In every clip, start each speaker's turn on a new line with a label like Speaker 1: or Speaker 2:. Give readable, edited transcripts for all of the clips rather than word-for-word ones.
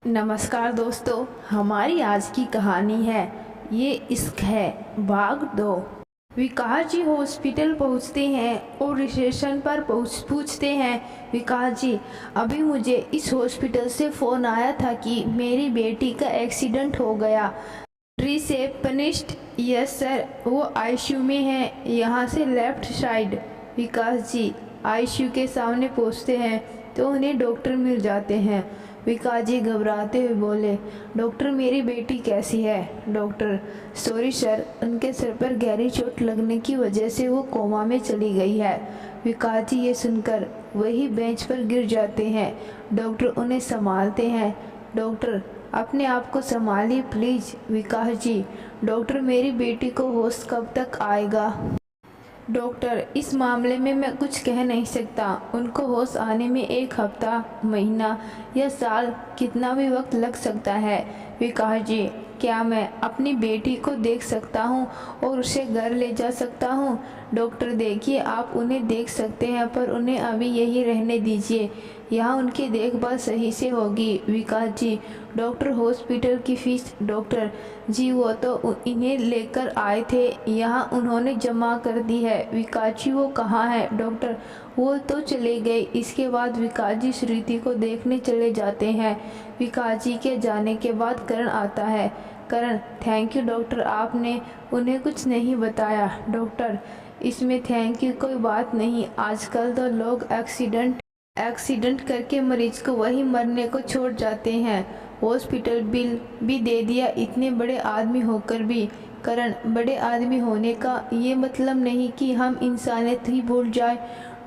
Speaker 1: नमस्कार दोस्तों, हमारी आज की कहानी है ये इश्क है भाग 2। विकास जी हॉस्पिटल पहुंचते हैं और रिसेप्शन पर पूछते हैं, विकास जी अभी मुझे इस हॉस्पिटल से फ़ोन आया था कि मेरी बेटी का एक्सीडेंट हो गया। रिसेप्शनिस्ट, यस सर, वो आईसीयू में है, यहाँ से लेफ्ट साइड। विकास जी आईसीयू के सामने पहुंचते हैं तो उन्हें डॉक्टर मिल जाते हैं। विकास जी घबराते हुए बोले, डॉक्टर मेरी बेटी कैसी है? डॉक्टर, सॉरी सर, उनके सर पर गहरी चोट लगने की वजह से वो कोमा में चली गई है। विकास जी ये सुनकर वही बेंच पर गिर जाते हैं। डॉक्टर उन्हें संभालते हैं। डॉक्टर अपने आप को संभालिए प्लीज़। विकास जी, डॉक्टर मेरी बेटी को होश कब तक आएगा? डॉक्टर, इस मामले में मैं कुछ कह नहीं सकता। उनको होश आने में 1 हफ्ता, महीना या साल, कितना भी वक्त लग सकता है। विकास जी, क्या मैं अपनी बेटी को देख सकता हूँ और उसे घर ले जा सकता हूँ? डॉक्टर, देखिए आप उन्हें देख सकते हैं पर उन्हें अभी यही रहने दीजिए, यहाँ उनकी देखभाल सही से होगी। विकास जी, डॉक्टर हॉस्पिटल की फ़ीस? डॉक्टर जी, वो तो इन्हें लेकर आए थे, यहाँ उन्होंने जमा कर दी है। विकास जी, वो कहाँ है? डॉक्टर, वो तो चले गए। इसके बाद विकास जी श्रुति को देखने चले जाते हैं। विकास जी के जाने के बाद करण आता है। करण, थैंक यू डॉक्टर, आपने उन्हें कुछ नहीं बताया। डॉक्टर, इसमें थैंक यू कोई बात नहीं, आजकल तो लोग एक्सीडेंट करके मरीज को वही मरने को छोड़ जाते हैं। हॉस्पिटल बिल भी दे दिया, इतने बड़े आदमी होकर भी। करण, बड़े आदमी होने का ये मतलब नहीं कि हम इंसानियत ही भूल जाए।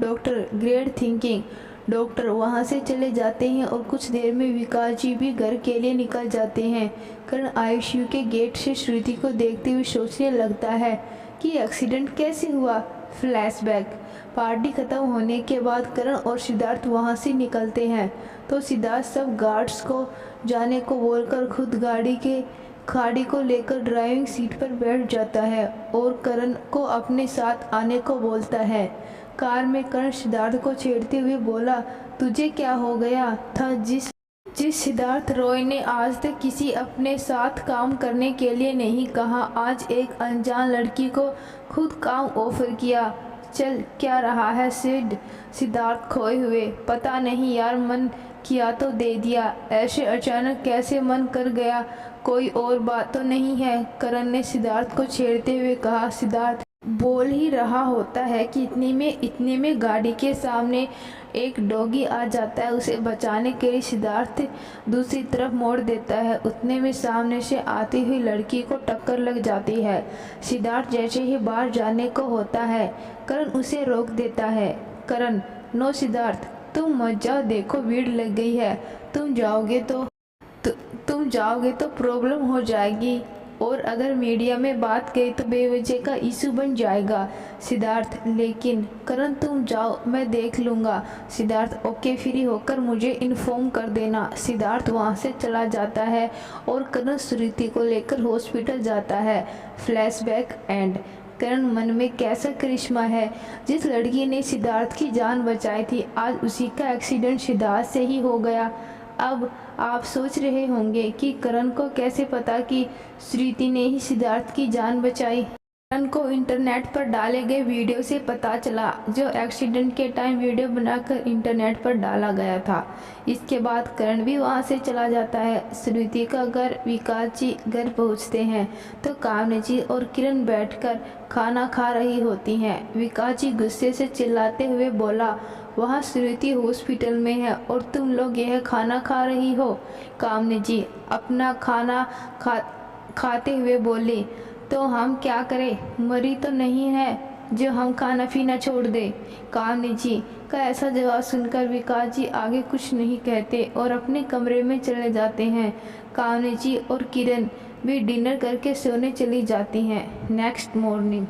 Speaker 1: Doctor, great thinking. डॉक्टर वहाँ से चले जाते हैं और कुछ देर में विकास जी भी घर के लिए निकल जाते हैं। करण आईसीयू के गेट से श्रुति को देखते हुए सोचने लगता है कि एक्सीडेंट कैसे हुआ। फ्लैशबैक। पार्टी खत्म होने के बाद करण और सिद्धार्थ वहां से निकलते हैं तो सिद्धार्थ सब गार्ड्स को जाने को बोलकर खुद गाड़ी के खाड़ी को लेकर ड्राइविंग सीट पर बैठ जाता है और करण को अपने साथ आने को बोलता है। कार में करण सिद्धार्थ को छेड़ते हुए बोला, तुझे क्या हो गया था? जिस सिद्धार्थ रॉय ने आज तक किसी अपने साथ काम करने के लिए नहीं कहा, आज एक अनजान लड़की को खुद काम ऑफर किया। चल क्या रहा है सिड? सिद्धार्थ खोए हुए, पता नहीं यार, मन किया तो दे दिया। ऐसे अचानक कैसे मन कर गया? कोई और बात तो नहीं है? करण ने सिद्धार्थ को छेड़ते हुए कहा। सिद्धार्थ बोल ही रहा होता है कि इतने में गाड़ी के सामने एक डॉगी आ जाता है। उसे बचाने के लिए सिद्धार्थ दूसरी तरफ मोड़ देता है। उतने में सामने से आती हुई लड़की को टक्कर लग जाती है। सिद्धार्थ जैसे ही बाहर जाने को होता है, करण उसे रोक देता है। करण, नो सिद्धार्थ, तुम मत जाओ, देखो भीड़ लग गई है, तुम जाओगे तो प्रॉब्लम हो जाएगी और अगर मीडिया में बात गई तो बेवजह का इशू बन जाएगा। सिद्धार्थ, लेकिन करण तुम जाओ, मैं देख लूँगा। सिद्धार्थ, ओके, फ्री होकर मुझे इन्फॉर्म कर देना। सिद्धार्थ वहाँ से चला जाता है और करण श्रुति को लेकर हॉस्पिटल जाता है। Flashback and. करण मन में कैसा करिश्मा है। जिस लड़की ने सिद्धार्थ की जान बचाई थी, आज उसी का एक्सीडेंट सिद्धार्थ से ही हो गया। अब आप सोच रहे होंगे कि करण को कैसे पता कि श्रुति ने ही सिद्धार्थ की जान बचाई। करण को इंटरनेट पर डाले गए वीडियो से पता चला, जो एक्सीडेंट के टाइम वीडियो बनाकर इंटरनेट पर डाला गया था। इसके बाद करण भी वहां से चला जाता है। श्रुति का घर। विकास जी घर पहुंचते हैं तो कामनी जी और किरण बैठकर खाना खा रही होती हैं। विकास जी गुस्से से चिल्लाते हुए बोला, वहाँ श्रुति हॉस्पिटल में है और तुम लोग यह खाना खा रही हो। कामनी जी अपना खाना खाते हुए बोली, तो हम क्या करें, मरी तो नहीं है जो हम खाना पीना छोड़ दे। कामनी जी का ऐसा जवाब सुनकर विकास जी आगे कुछ नहीं कहते और अपने कमरे में चले जाते हैं। कामनी जी और किरण भी डिनर करके सोने चली जाती हैं। नेक्स्ट मॉर्निंग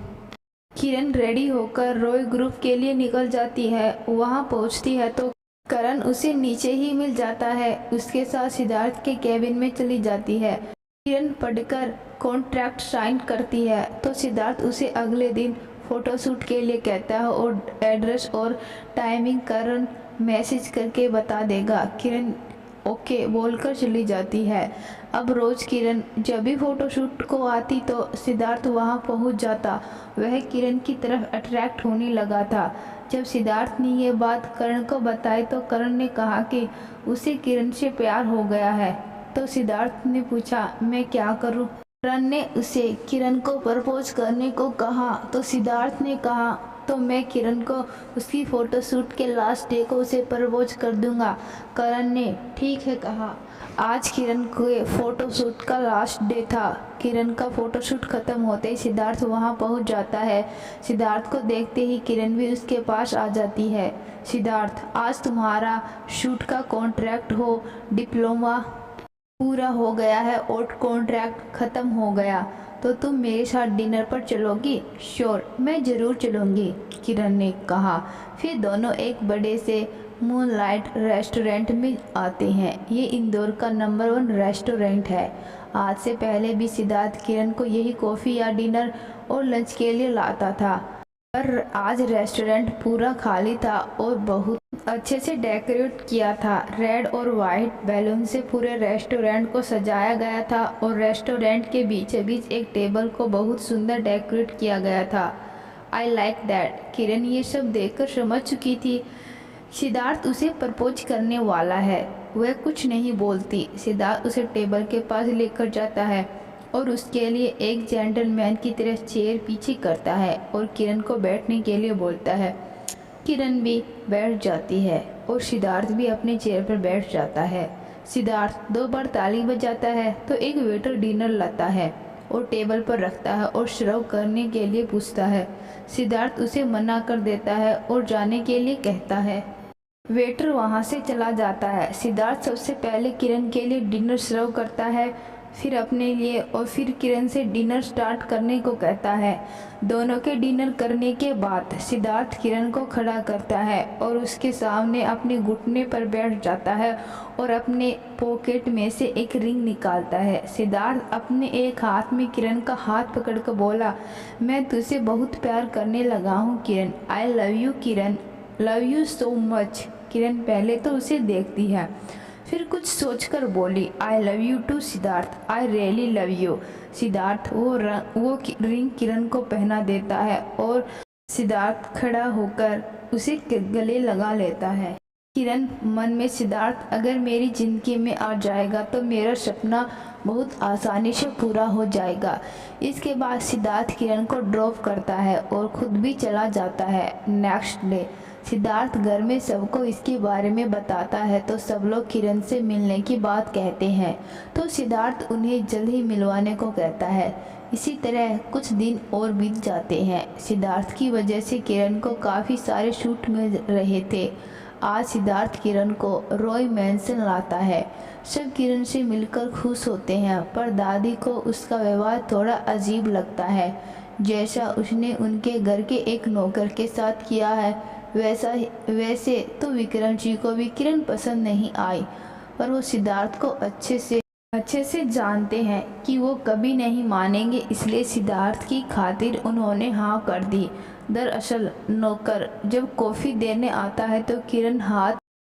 Speaker 1: किरण रेडी होकर रॉय ग्रुप के लिए निकल जाती है। वहां पहुंचती है तो करण उसे नीचे ही मिल जाता है। उसके साथ सिद्धार्थ के केबिन में चली जाती है। किरण पढ़कर कॉन्ट्रैक्ट साइन करती है तो सिद्धार्थ उसे अगले दिन फोटोशूट के लिए कहता है और एड्रेस और टाइमिंग करण मैसेज करके बता देगा। किरण ओके बोलकर चली जाती है। अब रोज़ किरण जब भी फ़ोटोशूट को आती तो सिद्धार्थ वहां पहुंच जाता। वह किरण की तरफ अट्रैक्ट होने लगा था। जब सिद्धार्थ ने ये बात करण को बताई तो करण ने कहा कि उसे किरण से प्यार हो गया है। तो सिद्धार्थ ने पूछा, मैं क्या करूं? करण ने उसे किरण को प्रपोज करने को कहा तो सिद्धार्थ ने कहा, तो मैं किरण को उसकी फ़ोटोशूट के लास्ट डे को उसे प्रपोज कर दूंगा। करण ने ठीक है कहा। आज किरण के फ़ोटोशूट का लास्ट डे था। किरण का फ़ोटोशूट ख़त्म होते ही सिद्धार्थ वहां पहुंच जाता है। सिद्धार्थ को देखते ही किरण भी उसके पास आ जाती है। सिद्धार्थ, आज तुम्हारा शूट का कॉन्ट्रैक्ट हो डिप्लोमा पूरा हो गया है और कॉन्ट्रैक्ट ख़त्म हो गया, तो तुम मेरे साथ डिनर पर चलोगी? श्योर, मैं ज़रूर चलूँगी, किरण ने कहा। फिर दोनों एक बड़े से मूनलाइट रेस्टोरेंट में आते हैं। ये इंदौर का नंबर 1 रेस्टोरेंट है। आज से पहले भी सिद्धार्थ किरण को यही कॉफ़ी या डिनर और लंच के लिए लाता था, पर आज रेस्टोरेंट पूरा खाली था और बहुत अच्छे से डेकोरेट किया था। रेड और वाइट बैलून से पूरे रेस्टोरेंट को सजाया गया था और रेस्टोरेंट के बीचों बीच एक टेबल को बहुत सुंदर डेकोरेट किया गया था। I like that. किरण ये सब देखकर समझ चुकी थी सिद्धार्थ उसे प्रपोज करने वाला है। वह कुछ नहीं बोलती। सिद्धार्थ उसे टेबल के पास लेकर जाता है और उसके लिए एक जेंटलमैन की तरह चेयर पीछे करता है और किरण को बैठने के लिए बोलता है। किरण भी बैठ जाती है और सिद्धार्थ भी अपने चेयर पर बैठ जाता है। सिद्धार्थ 2 बार ताली बजाता है तो एक वेटर डिनर लाता है और टेबल पर रखता है और सर्व करने के लिए पूछता है। सिद्धार्थ उसे मना कर देता है और जाने के लिए कहता है। वेटर वहां से चला जाता है। सिद्धार्थ सबसे पहले किरण के लिए डिनर सर्व करता है, फिर अपने लिए और फिर किरण से डिनर स्टार्ट करने को कहता है। दोनों के डिनर करने के बाद सिद्धार्थ किरण को खड़ा करता है और उसके सामने अपने घुटने पर बैठ जाता है और अपने पॉकेट में से एक रिंग निकालता है। सिद्धार्थ अपने एक हाथ में किरण का हाथ पकड़कर बोला, मैं तुझसे बहुत प्यार करने लगा हूँ Kiran. I love you Kiran, love you so much. Kiran पहले तो उसे देखती है, फिर कुछ सोचकर बोली, I love you too Siddharth, I really love you. Siddharth वो रिंग किरण को पहना देता है और सिद्धार्थ खड़ा होकर उसे गले लगा लेता है। किरण मन में, सिद्धार्थ अगर मेरी जिंदगी में आ जाएगा तो मेरा सपना बहुत आसानी से पूरा हो जाएगा। इसके बाद सिद्धार्थ किरण को ड्रॉप करता है और खुद भी चला जाता है। नेक्स्ट डे सिद्धार्थ घर में सबको इसके बारे में बताता है तो सब लोग किरण से मिलने की बात कहते हैं, तो सिद्धार्थ उन्हें जल्द ही मिलवाने को कहता है। इसी तरह कुछ दिन और बीत जाते हैं। सिद्धार्थ की वजह से किरण को काफ़ी सारे शूट मिल रहे थे। आज सिद्धार्थ किरण को रॉय मैंसन लाता है। सब किरण से मिलकर खुश होते हैं, पर दादी को उसका व्यवहार थोड़ा अजीब लगता है। जैसा उसने उनके घर के एक नौकर के साथ किया है वैसे तो विक्रम जी को भी किरण पसंद नहीं आई, पर वो सिद्धार्थ को अच्छे से जानते हैं कि वो कभी नहीं मानेंगे, इसलिए सिद्धार्थ की खातिर उन्होंने हाँ कर दी। दरअसल नौकर जब कॉफ़ी देने आता है तो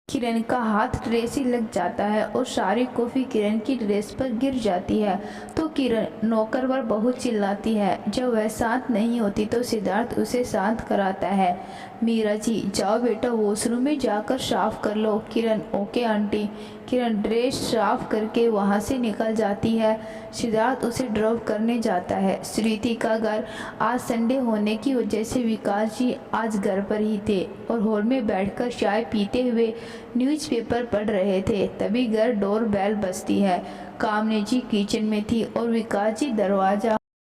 Speaker 1: किरण का हाथ ट्रे से लग जाता है और सारी कॉफ़ी किरण की ड्रेस पर गिर जाती है, तो किरण नौकर पर बहुत चिल्लाती है। जब वह शांत नहीं होती तो सिद्धार्थ उसे शांत कराता है। मीरा जी, जाओ बेटा वॉशरूम में जाकर साफ कर लो। किरण, ओके आंटी। किरण ड्रेस साफ करके वहाँ से निकल जाती है। सिद्धार्थ उसे ड्रॉप करने जाता है। श्रुति का घर आज संडे होने की वजह से विकास जी आज घर पर ही थे और हॉल में बैठकर चाय पीते हुए न्यूज़पेपर पढ़ रहे थे। तभी घर डोर बेल बजती है। कामनी जी किचन में थी और विकास जी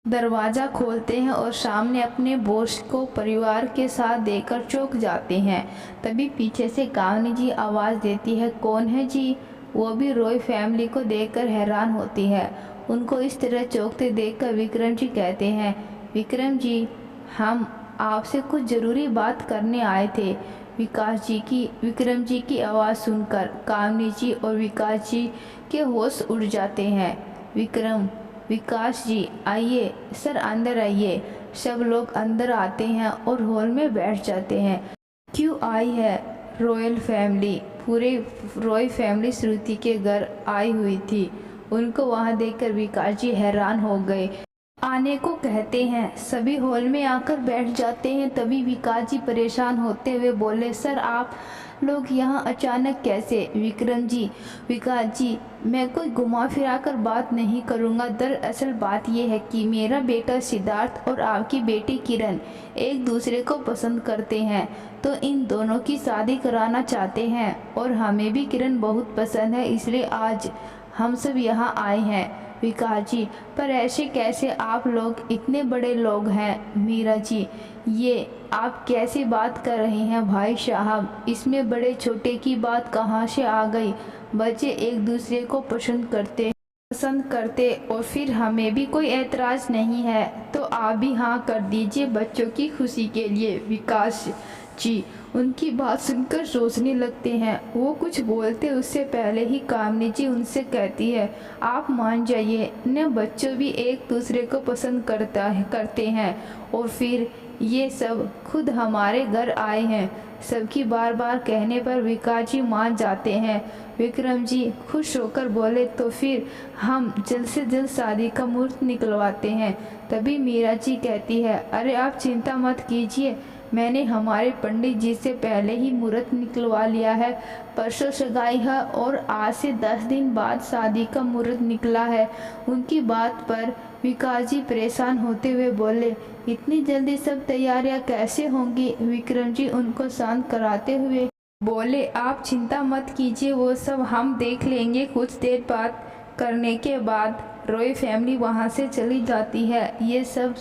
Speaker 1: दरवाज़ा खोलते हैं और सामने अपने बॉस को परिवार के साथ देखकर चौंक जाते हैं। तभी पीछे से कामनी जी आवाज़ देती है, कौन है जी? वो भी रॉय फैमिली को देखकर हैरान होती है। उनको इस तरह चौंकते देखकर विक्रम जी कहते हैं, विक्रम जी, हम आपसे कुछ ज़रूरी बात करने आए थे। विक्रम जी की आवाज़ सुनकर कामनी जी और विकास जी के होश उड़ जाते हैं। विकास जी आइए, सर अंदर आइए। सब लोग अंदर आते हैं और हॉल में बैठ जाते हैं। क्यों आई है रॉयल फैमिली? पूरे रॉय फैमिली श्रुति के घर आई हुई थी। उनको वहां देखकर विकास जी हैरान हो गए। आने को कहते हैं, सभी हॉल में आकर बैठ जाते हैं। तभी विकास जी परेशान होते हुए बोले, सर आप लोग यहाँ अचानक कैसे? विकास जी मैं कोई घुमा फिरा कर बात नहीं करूँगा। दरअसल बात यह है कि मेरा बेटा सिद्धार्थ और आपकी बेटी किरण एक दूसरे को पसंद करते हैं, तो इन दोनों की शादी कराना चाहते हैं और हमें भी किरण बहुत पसंद है, इसलिए आज हम सब यहाँ आए हैं। विकास जी पर ऐसे कैसे? आप लोग इतने बड़े लोग हैं। मीरा जी ये आप कैसी बात कर रहे हैं भाई साहब? इसमें बड़े छोटे की बात कहाँ से आ गई? बच्चे एक दूसरे को पसंद करते और फिर हमें भी कोई एतराज़ नहीं है, तो आप भी हाँ कर दीजिए बच्चों की खुशी के लिए। विकास जी उनकी बात सुनकर सोचने लगते हैं। वो कुछ बोलते उससे पहले ही कामनी जी उनसे कहती है, आप मान जाइए न, बच्चों भी एक दूसरे को पसंद करते हैं और फिर ये सब खुद हमारे घर आए हैं। सबकी बार बार कहने पर विकास जी मान जाते हैं। विक्रम जी खुश होकर बोले, तो फिर हम जल्द से जल्द शादी का मुहूर्त निकलवाते हैं। तभी मीरा जी कहती है, अरे आप चिंता मत कीजिए, मैंने हमारे पंडित जी से पहले ही मुहूर्त निकलवा लिया है। परसों सगाई है और आज से 10 दिन बाद शादी का मुहूर्त निकला है। उनकी बात पर विकास जी परेशान होते हुए बोले, इतनी जल्दी सब तैयारियां कैसे होंगी? विक्रम जी उनको शांत कराते हुए बोले, आप चिंता मत कीजिए, वो सब हम देख लेंगे। कुछ देर बात करने के बाद रॉय फैमिली वहाँ से चली जाती है। ये सब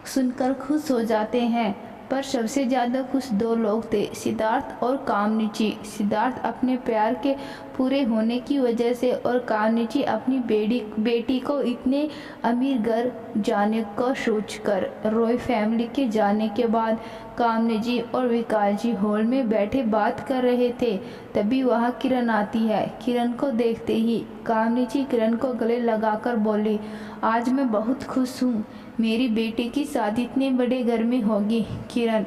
Speaker 1: सुनकर खुश हो जाते हैं, पर सबसे ज़्यादा खुश 2 लोग थे, सिद्धार्थ और कामनी जी। सिद्धार्थ अपने प्यार के पूरे होने की वजह से और कामनी जी अपनी बेटी को इतने अमीर घर जाने का सोचकर। रॉय फैमिली के जाने के बाद कामनी जी और विकास जी हॉल में बैठे बात कर रहे थे। तभी वहाँ किरण आती है। किरण को देखते ही कामनी जी किरण को गले लगाकर बोली, आज मैं बहुत खुश हूँ, मेरी बेटी की शादी इतने बड़े घर में होगी। किरण,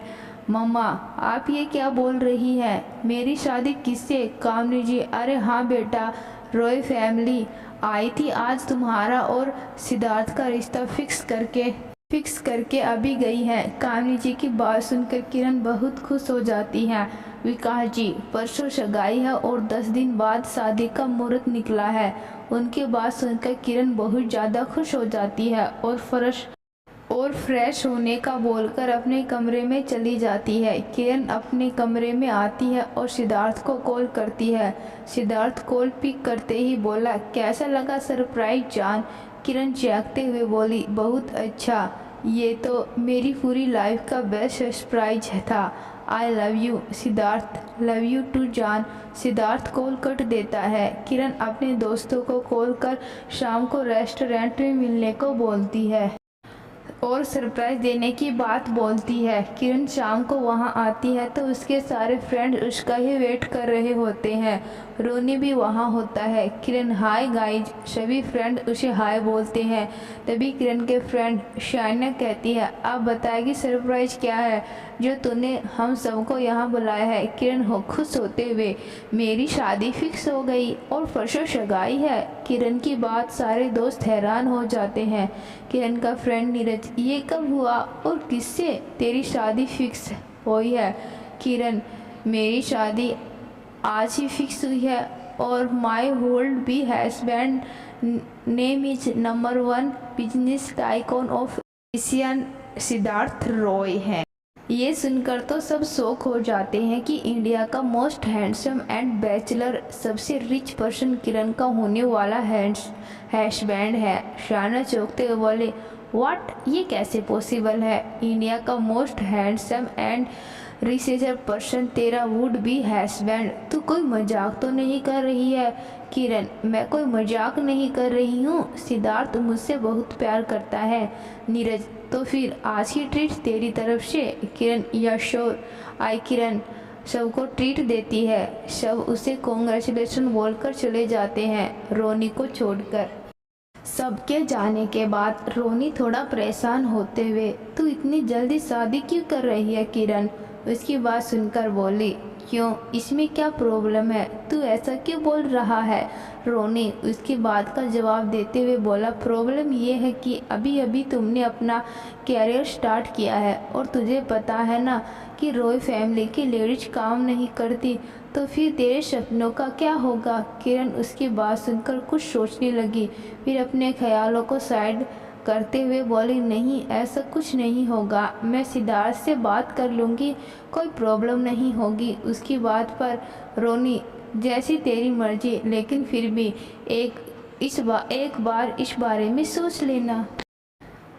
Speaker 1: मम्मा आप ये क्या बोल रही हैं? मेरी शादी किससे? कामनी जी, अरे हाँ बेटा, रॉय फैमिली आई थी आज तुम्हारा और सिद्धार्थ का रिश्ता फिक्स करके अभी गई है। कामनी जी की बात सुनकर किरण बहुत खुश हो जाती है। विकास जी परसों सगाई है और 10 दिन बाद शादी का मुहूर्त निकला है। उनकी बात सुनकर किरण बहुत ज़्यादा खुश हो जाती है और फ्रेश होने का बोलकर अपने कमरे में चली जाती है। किरण अपने कमरे में आती है और सिद्धार्थ को कॉल करती है। सिद्धार्थ कॉल पिक करते ही बोला, कैसा लगा सरप्राइज जान? किरण जागते हुए बोली, बहुत अच्छा, ये तो मेरी पूरी लाइफ का बेस्ट सरप्राइज था। I love you Siddharth. Love you too जान। सिद्धार्थ कॉल कट देता है। किरण अपने दोस्तों को कॉल कर शाम को रेस्टोरेंट में मिलने को बोलती है और सरप्राइज देने की बात बोलती है। किरण शाम को वहां आती है तो उसके सारे फ्रेंड उसका ही वेट कर रहे होते हैं। रोनी भी वहां होता है। किरण, हाय गाइज, सभी फ्रेंड उसे हाय बोलते हैं। तभी किरण के फ्रेंड शाइना कहती है, अब बताएगी सरप्राइज क्या है जो तूने हम सबको यहाँ बुलाया है? किरण खुश होते हुए, मेरी शादी फिक्स हो गई और परसों सगाई है। किरण की बात सारे दोस्त हैरान हो जाते हैं। किरण का फ्रेंड नीरज, ये कब हुआ और किससे तेरी शादी फिक्स हुई है? किरण, मेरी शादी आज ही फिक्स हुई है और my hold be husband name is number 1 business tycoon of Asian, Siddharth Roy है। ये सुनकर तो सब शौक हो जाते हैं कि इंडिया का मोस्ट हैंडसम एंड बैचलर सबसे रिच पर्सन किरण का होने वाला हस्बैंड है। शाना चौंकते हुए बोले, व्हाट, ये कैसे पॉसिबल है? इंडिया का most handsome and richer person तेरा वुड बी हस्बैंड? तू कोई मजाक तो नहीं कर रही है? किरण, मैं कोई मजाक नहीं कर रही हूँ। सिद्धार्थ मुझसे बहुत प्यार करता है। नीरज, तो फिर आज की ट्रीट तेरी तरफ से? किरण, या श्योर। आई किरण सबको ट्रीट देती है। सब उसे कॉन्ग्रेचुलेशन बोलकर चले जाते हैं रोनी को छोड़कर। सबके जाने के बाद रोनी थोड़ा परेशान होते हुए, तू इतनी जल्दी शादी क्यों कर रही है? किरण उसकी बात सुनकर बोली, क्यों, इसमें क्या प्रॉब्लम है, तू ऐसा क्यों बोल रहा है। रोनी उसकी बात का जवाब देते हुए बोला, प्रॉब्लम ये है कि अभी अभी तुमने अपना कैरियर स्टार्ट किया है और तुझे पता है ना कि रॉय फैमिली की लेडीज काम नहीं करती, तो फिर तेरे सपनों का क्या होगा। किरण उसकी बात सुनकर कुछ सोचने लगी, फिर अपने ख्यालों को साइड करते हुए बोली, नहीं ऐसा कुछ नहीं होगा, मैं सिद्धार्थ से बात कर लूँगी, कोई प्रॉब्लम नहीं होगी। उसकी बात पर रोनी, जैसी तेरी मर्जी, लेकिन फिर भी एक बार इस बारे में सोच लेना।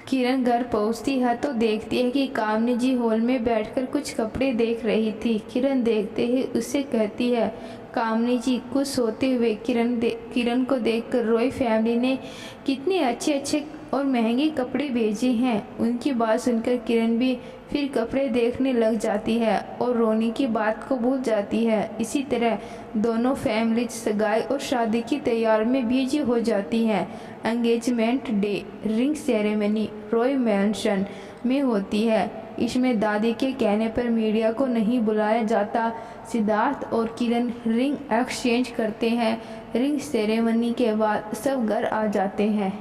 Speaker 1: किरण घर पहुंचती है तो देखती है कि कामनी जी हॉल में बैठकर कुछ कपड़े देख रही थी। किरण देखते ही उससे कहती है, कामनी जी। कुछ सोते हुए किरण को देखकर रॉय फैमिली ने कितने अच्छे अच्छे और महंगे कपड़े भेजे हैं। उनकी बात सुनकर किरण भी फिर कपड़े देखने लग जाती है और रोनी की बात को भूल जाती है। इसी तरह दोनों फैमिली सगाई और शादी की तैयारी में बिजी हो जाती हैं। Engagement day ring ceremony Roy mention में होती है। इसमें दादी के कहने पर मीडिया को नहीं बुलाया जाता। सिद्धार्थ और किरण रिंग एक्सचेंज करते हैं। रिंग सेरेमनी के बाद सब घर आ जाते हैं।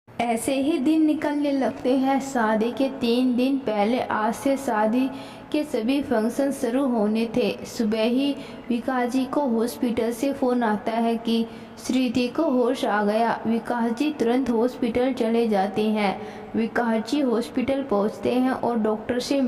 Speaker 1: ऐसे ही दिन निकलने लगते हैं। शादी के 3 दिन पहले आज से शादी के सभी फंक्शन शुरू होने थे। सुबह ही विकास जी को हॉस्पिटल से फ़ोन आता है कि श्रुति को होश आ गया। विकास जी तुरंत हॉस्पिटल चले जाते हैं। विकास जी हॉस्पिटल पहुंचते हैं और डॉक्टर से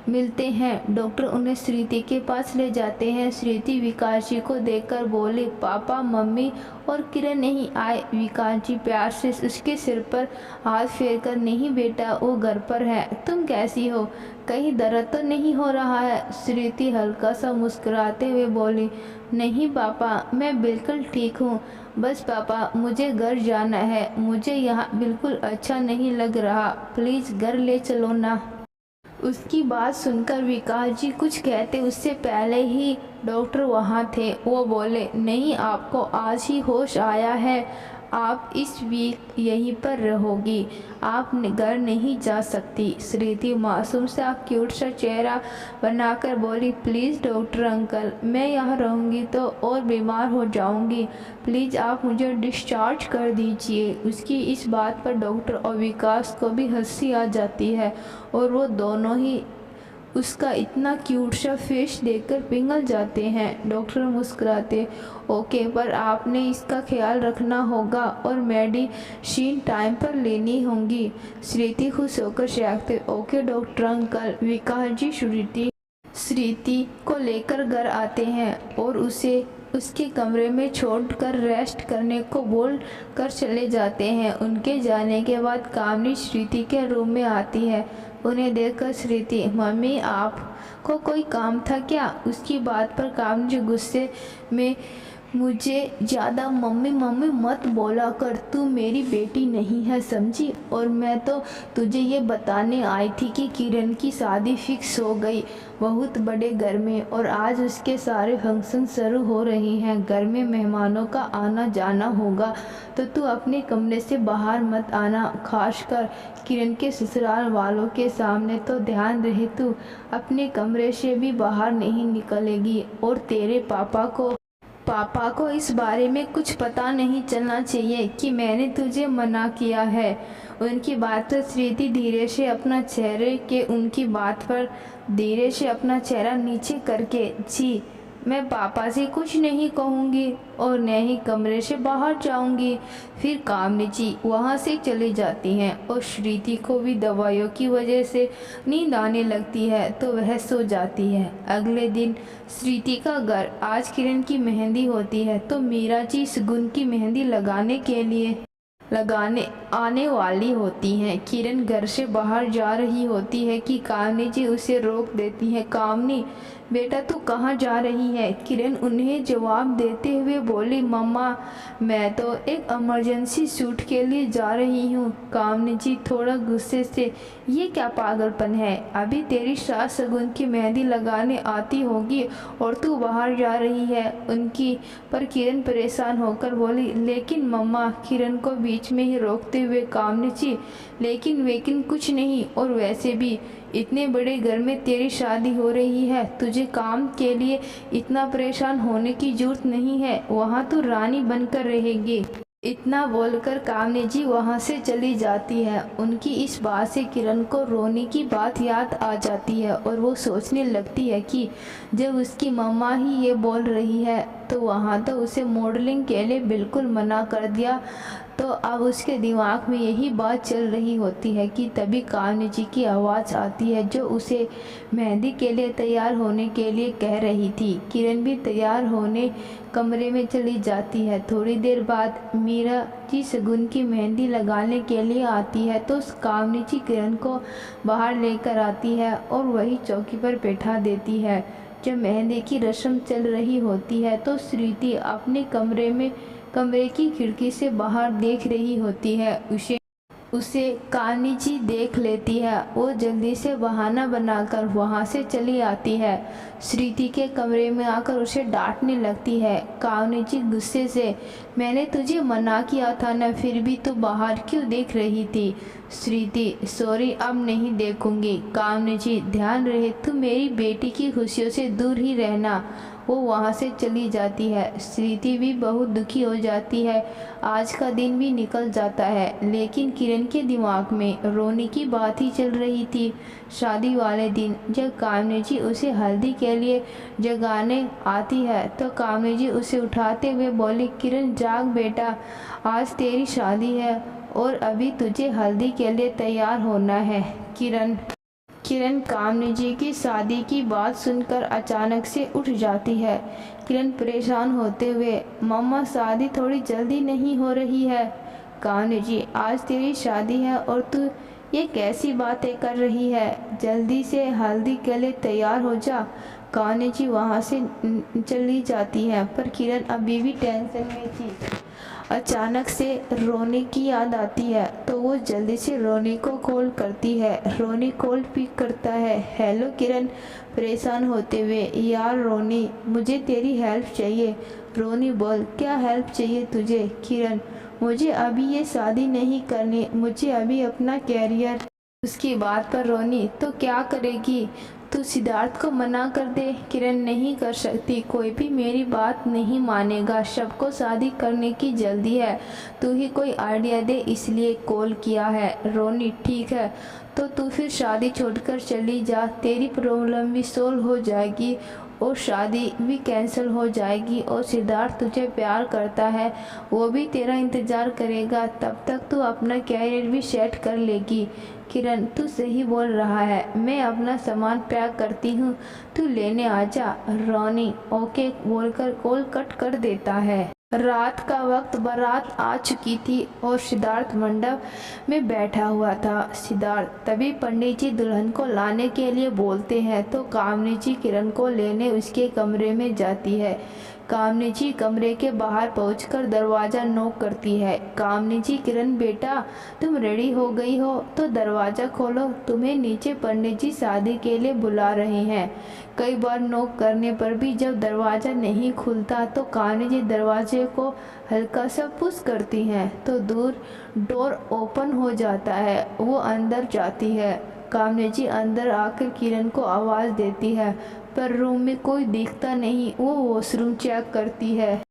Speaker 1: मिलते हैं। डॉक्टर उन्हें श्रुति के पास ले जाते हैं। श्रुति विकास जी को देखकर बोली, पापा मम्मी और किरण नहीं आए। विकास जी प्यार से उसके सिर पर हाथ फेर कर, नहीं बेटा वो घर पर है, तुम कैसी हो, कहीं दर्द तो नहीं हो रहा है। श्रुति हल्का सा मुस्कुराते हुए बोली, नहीं पापा मैं बिल्कुल ठीक हूँ, बस पापा मुझे घर जाना है, मुझे यहाँ बिल्कुल अच्छा नहीं लग रहा, प्लीज़ घर ले चलो ना। उसकी बात सुनकर विकास जी कुछ कहते उससे पहले ही डॉक्टर वहाँ थे। वो बोले, नहीं आपको आज ही होश आया है, आप इस वीक यहीं पर रहोगी, आप घर नहीं जा सकती। श्रुति मासूम सा क्यूट सा चेहरा बनाकर बोली, प्लीज़ डॉक्टर अंकल मैं यहाँ रहूँगी तो और बीमार हो जाऊँगी, प्लीज़ आप मुझे डिस्चार्ज कर दीजिए। उसकी इस बात पर डॉक्टर और विकास को भी हंसी आ जाती है और वो दोनों ही उसका इतना क्यूट सा फेस देखकर पिघल जाते हैं। डॉक्टर मुस्कुराते, ओके पर आपने इसका ख्याल रखना होगा और मेडिसिन टाइम पर लेनी होंगी। श्रुति खुश होकर चहकते, ओके डॉक्टर अंकल। विकास जी श्रुति को लेकर घर आते हैं और उसे उसके कमरे में छोड़कर रेस्ट करने को बोल कर चले जाते हैं। उनके जाने के बाद कामनी श्रुति के रूम में आती है। उन्हें देखकर श्रुति, मम्मी आपको कोई काम था क्या। उसकी बात पर कामनी गुस्से में, मुझे ज़्यादा मम्मी मम्मी मत बोला कर, तू मेरी बेटी नहीं है समझी, और मैं तो तुझे ये बताने आई थी कि किरण की शादी फिक्स हो गई बहुत बड़े घर में और आज उसके सारे फंक्शन शुरू हो रहे हैं। घर में मेहमानों का आना जाना होगा तो तू अपने कमरे से बाहर मत आना, खासकर किरण के ससुराल वालों के सामने तो ध्यान रहे तू अपने कमरे से भी बाहर नहीं निकलेगी। और तेरे पापा को इस बारे में कुछ पता नहीं चलना चाहिए कि मैंने तुझे मना किया है। उनकी बात पर श्रुति धीरे से अपना चेहरा नीचे करके, जी मैं पापा से कुछ नहीं कहूँगी और न ही कमरे से बाहर जाऊँगी। फिर कामनी जी वहाँ से चली जाती हैं और श्रुति को भी दवाइयों की वजह से नींद आने लगती है तो वह सो जाती है। अगले दिन श्रुति का घर, आज किरण की मेहंदी होती है तो मीरा जी सुगुन की मेहंदी लगाने आने वाली होती हैं। किरण घर से बाहर जा रही होती है कि कामनी जी उसे रोक देती है। कामनी बेटा तू कहाँ जा रही है। किरण उन्हें जवाब देते हुए बोली, मम्मा मैं तो एक इमरजेंसी शूट के लिए जा रही हूँ। कामनी जी थोड़ा गुस्से से, ये क्या पागलपन है, अभी तेरी सास सगुन की मेहंदी लगाने आती होगी और तू बाहर जा रही है। उनकी पर किरण परेशान होकर बोली, लेकिन मम्मा। किरण को बीच में ही रोकते हुए कामनी जी, लेकिन कुछ नहीं, और वैसे भी इतने बड़े घर में तेरी शादी हो रही है, तुझे काम के लिए इतना परेशान होने की जरूरत नहीं है, वहाँ तू रानी बनकर रहेगी। इतना बोलकर कामनी जी वहाँ से चली जाती है। उनकी इस बात से किरण को रोनी की बात याद आ जाती है और वो सोचने लगती है कि जब उसकी मम्मा ही ये बोल रही है तो वहाँ तो उसे मॉडलिंग के लिए बिल्कुल मना कर दिया। तो अब उसके दिमाग में यही बात चल रही होती है कि तभी कामनी जी की आवाज़ आती है जो उसे मेहंदी के लिए तैयार होने के लिए कह रही थी। किरण भी तैयार होने कमरे में चली जाती है। थोड़ी देर बाद मीरा जी शगुन की मेहंदी लगाने के लिए आती है तो कामनी जी किरण को बाहर लेकर आती है और वही चौकी पर बैठा देती है। जब मेहंदी की रस्म चल रही होती है तो श्रुति अपने कमरे की खिड़की से बाहर देख रही होती है। उसे कामनी जी देख लेती है। वो जल्दी से बहाना बनाकर वहाँ से चली आती है। श्रुति के कमरे में आकर उसे डांटने लगती है। कामनी जी गुस्से से, मैंने तुझे मना किया था ना, फिर भी तू बाहर क्यों देख रही थी? श्रुति, सॉरी, अब नहीं देखूंगी। कामनी जी, ध्यान रहे तू मेरी बेटी की खुशियों से दूर ही रहना। वो वहाँ से चली जाती है। श्रुति भी बहुत दुखी हो जाती है। आज का दिन भी निकल जाता है लेकिन किरण के दिमाग में रोनी की बात ही चल रही थी। शादी वाले दिन जब कामनी जी उसे हल्दी के लिए जगाने आती है तो कामनी जी उसे उठाते हुए बोली, किरण जाग बेटा, आज तेरी शादी है और अभी तुझे हल्दी के लिए तैयार होना है। किरण कामनी जी की शादी की बात सुनकर अचानक से उठ जाती है। किरण परेशान होते हुए, मम्मा शादी थोड़ी जल्दी नहीं हो रही है? कामनी जी, आज तेरी शादी है और तू ये कैसी बातें कर रही है? जल्दी से हल्दी के लिए तैयार हो जा। कामनी जी वहाँ से चली जाती है पर किरण अभी भी टेंशन में थी। अचानक से रोनी की याद आती है तो वो जल्दी से रोनी को कॉल करती है। रोनी कॉल पिक करता है। हेलो किरण, परेशान होते हुए, यार रोनी, मुझे तेरी हेल्प चाहिए। रोनी बोल, क्या हेल्प चाहिए तुझे? किरण, मुझे अभी ये शादी नहीं करनी, मुझे अभी अपना कैरियर। उसकी बात पर रोनी, तो क्या करेगी? तू सिद्धार्थ को मना कर दे। किरण, नहीं कर सकती, कोई भी मेरी बात नहीं मानेगा, सबको शादी करने की जल्दी है, तू ही कोई आइडिया दे इसलिए कॉल किया है। रोनी, ठीक है तो तू फिर शादी छोड़कर चली जा, तेरी प्रॉब्लम भी सोल्व हो जाएगी और शादी भी कैंसिल हो जाएगी और सिद्धार्थ तुझे प्यार करता है, वो भी तेरा इंतज़ार करेगा, तब तक तू अपना कैरियर भी सेट कर लेगी। किरण, तू सही बोल रहा है, मैं अपना सामान पैक करती हूँ, तू लेने आ जा। रोनी ओके बोलकर कॉल कट कर देता है। रात का वक्त, बारात आ चुकी थी और सिद्धार्थ मंडप में बैठा हुआ था। सिद्धार्थ, तभी पंडित जी दुल्हन को लाने के लिए बोलते हैं तो कामनी जी किरण को लेने उसके कमरे में जाती है। कामनी जी कमरे के बाहर पहुंचकर दरवाज़ा नॉक करती है। कामनी जी, किरण बेटा, तुम रेडी हो गई हो तो दरवाज़ा खोलो, तुम्हें नीचे पंडित जी शादी के लिए बुला रहे हैं। कई बार नॉक करने पर भी जब दरवाज़ा नहीं खुलता तो कामनी जी दरवाजे को हल्का सा पुश करती हैं तो डोर ओपन हो जाता है। वो अंदर जाती है। कामनी जी अंदर आकर किरण को आवाज़ देती है पर रूम में कोई दिखता नहीं। वो वॉशरूम चेक करती है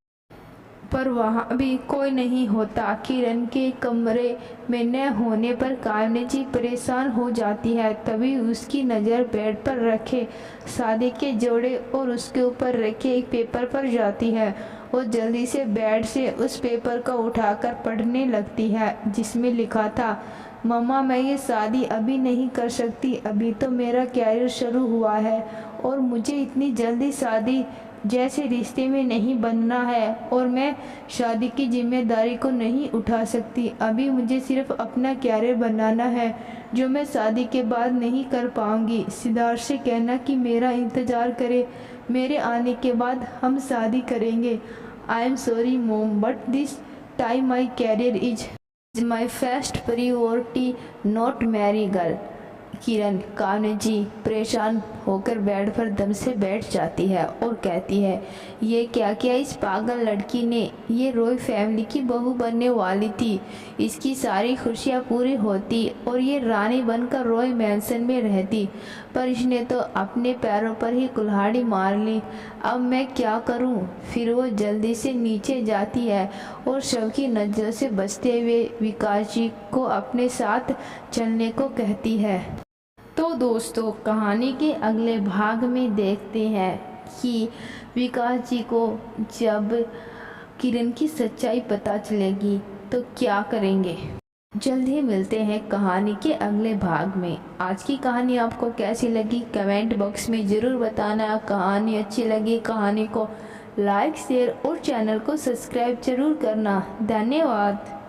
Speaker 1: पर वहाँ भी कोई नहीं होता। किरण के कमरे में न होने पर कामनी जी परेशान हो जाती है। तभी उसकी नज़र बेड पर रखे शादी के जोड़े और उसके ऊपर रखे एक पेपर पर जाती है। वो जल्दी से बेड से उस पेपर को उठाकर पढ़ने लगती है जिसमें लिखा था, मम्मा, मैं ये शादी अभी नहीं कर सकती, अभी तो मेरा कैरियर शुरू हुआ है और मुझे इतनी जल्दी शादी जैसे रिश्ते में नहीं बनना है और मैं शादी की जिम्मेदारी को नहीं उठा सकती। अभी मुझे सिर्फ अपना कैरियर बनाना है जो मैं शादी के बाद नहीं कर पाऊंगी। सिद्धार्थ से कहना कि मेरा इंतज़ार करे, मेरे आने के बाद हम शादी करेंगे। I am sorry mom, but this time my career is my first priority, not marry girl. Kiran Kanha ji परेशान होकर बेड पर दम से बैठ जाती है और कहती है, ये क्या किया इस पागल लड़की ने। ये रॉय फैमिली की बहू बनने वाली थी, इसकी सारी खुशियाँ पूरी होती और ये रानी बनकर रॉय मैंसन में रहती, पर इसने तो अपने पैरों पर ही कुल्हाड़ी मार ली। अब मैं क्या करूं। फिर वो जल्दी से नीचे जाती है और शव की नज़रों से बचते हुए विकास जी को अपने साथ चलने को कहती है। तो दोस्तों, कहानी के अगले भाग में देखते हैं कि विकास जी को जब किरण की सच्चाई पता चलेगी तो क्या करेंगे। जल्द ही मिलते हैं कहानी के अगले भाग में। आज की कहानी आपको कैसी लगी कमेंट बॉक्स में ज़रूर बताना। कहानी अच्छी लगी, कहानी को लाइक शेयर और चैनल को सब्सक्राइब जरूर करना। धन्यवाद।